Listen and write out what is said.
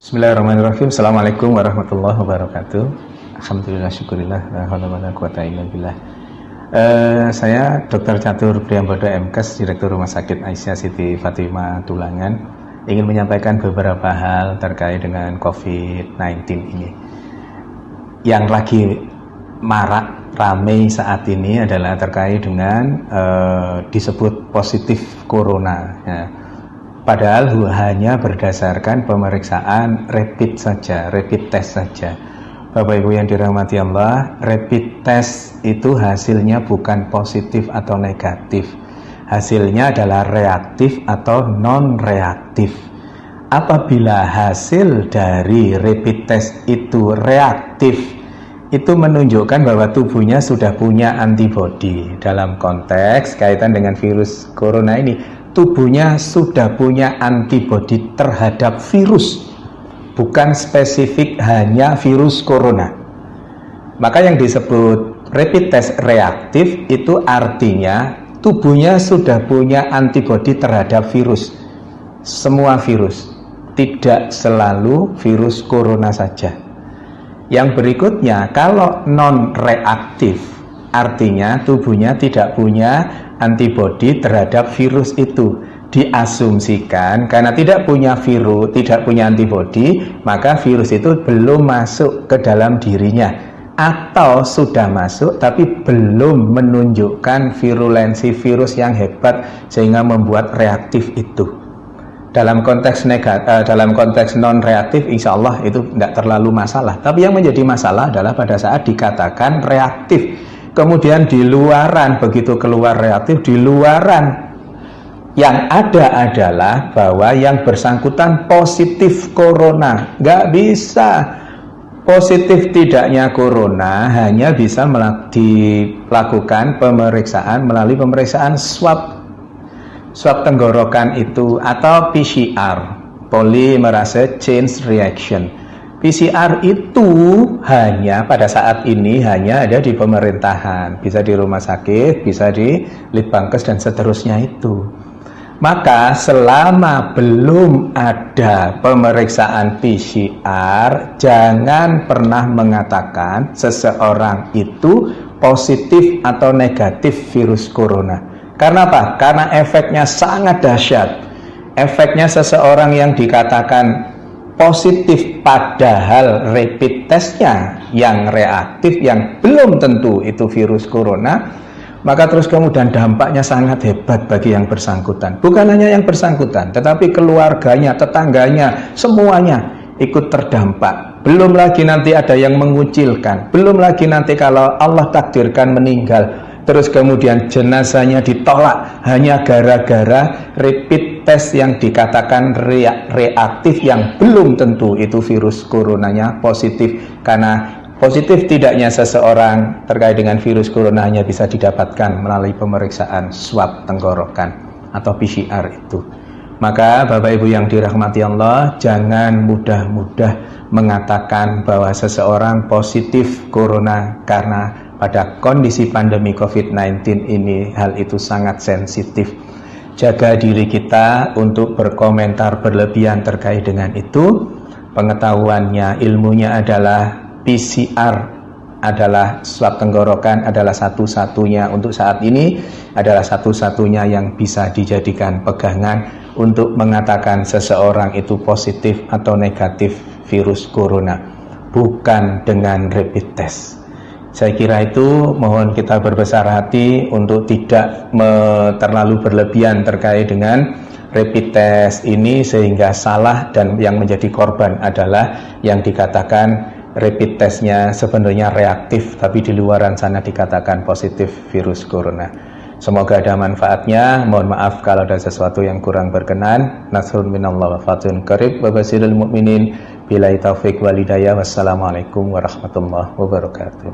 Bismillahirrahmanirrahim. Assalamualaikum warahmatullahi wabarakatuh. Alhamdulillah, syukurillah, la haula wala quwata illa billah. Saya Dr. Catur Priambodo MKes, Direktur Rumah Sakit Aisyah Siti Fatimah Tulangan, ingin menyampaikan beberapa hal terkait dengan COVID-19 ini. Yang lagi marak ramai saat ini adalah terkait dengan disebut positif corona. Ya. Padahal hanya berdasarkan pemeriksaan rapid saja, rapid test saja. Bapak Ibu yang dirahmati Allah, rapid test itu hasilnya bukan positif atau negatif. Hasilnya adalah reaktif atau non-reaktif. Apabila hasil dari rapid test itu reaktif, itu menunjukkan bahwa tubuhnya sudah punya antibodi. Dalam konteks kaitan dengan virus corona ini, tubuhnya sudah punya antibodi terhadap virus, bukan spesifik hanya virus corona. Maka yang disebut rapid test reaktif itu artinya tubuhnya sudah punya antibodi terhadap virus, semua virus, tidak selalu virus corona saja. Yang berikutnya, kalau non reaktif artinya tubuhnya tidak punya antibodi terhadap virus itu. Diasumsikan karena tidak punya virus, tidak punya antibodi, maka virus itu belum masuk ke dalam dirinya, atau sudah masuk tapi belum menunjukkan virulensi virus yang hebat sehingga membuat reaktif itu. Dalam konteks dalam konteks non reaktif, insya Allah itu tidak terlalu masalah. Tapi yang menjadi masalah adalah pada saat dikatakan reaktif, kemudian di luaran, begitu keluar reaktif, di luaran yang ada adalah bahwa yang bersangkutan positif corona. Nggak bisa. Positif tidaknya corona hanya bisa dilakukan pemeriksaan melalui pemeriksaan swab tenggorokan itu, atau PCR, polymerase chain reaction. PCR itu hanya pada saat ini hanya ada di pemerintahan, bisa di rumah sakit, bisa di Litbangkes dan seterusnya itu. Maka selama belum ada pemeriksaan PCR, jangan pernah mengatakan seseorang itu positif atau negatif virus corona. Karena apa? Karena efeknya sangat dahsyat. Efeknya seseorang yang dikatakan positif padahal rapid testnya yang reaktif, yang belum tentu itu virus corona, maka terus kemudian dampaknya sangat hebat bagi yang bersangkutan. Bukan hanya yang bersangkutan, tetapi keluarganya, tetangganya, semuanya ikut terdampak. Belum lagi nanti ada yang mengucilkan, belum lagi nanti kalau Allah takdirkan meninggal, terus kemudian jenazahnya ditolak hanya gara-gara rapid test yang dikatakan reaktif, yang belum tentu itu virus coronanya positif. Karena positif tidaknya seseorang terkait dengan virus corona hanya bisa didapatkan melalui pemeriksaan swab tenggorokan atau PCR itu. Maka Bapak Ibu yang dirahmati Allah, jangan mudah-mudah mengatakan bahwa seseorang positif corona, karena pada kondisi pandemi COVID-19 ini hal itu sangat sensitif. Jaga diri kita untuk berkomentar berlebihan terkait dengan itu. Pengetahuannya, ilmunya adalah PCR adalah swab tenggorokan, adalah satu-satunya untuk saat ini, adalah satu-satunya yang bisa dijadikan pegangan untuk mengatakan seseorang itu positif atau negatif virus corona, bukan dengan rapid test. Saya kira itu, mohon kita berbesar hati untuk tidak terlalu berlebihan terkait dengan rapid test ini sehingga salah, dan yang menjadi korban adalah yang dikatakan rapid testnya sebenarnya reaktif tapi di luaran sana dikatakan positif virus corona. Semoga ada manfaatnya. Mohon maaf kalau ada sesuatu yang kurang berkenan. Nasrun minallah wa fatun qarib wa basirul mu'minin. Billahi taufiq wal hidayah. Wassalamualaikum warahmatullahi wabarakatuh.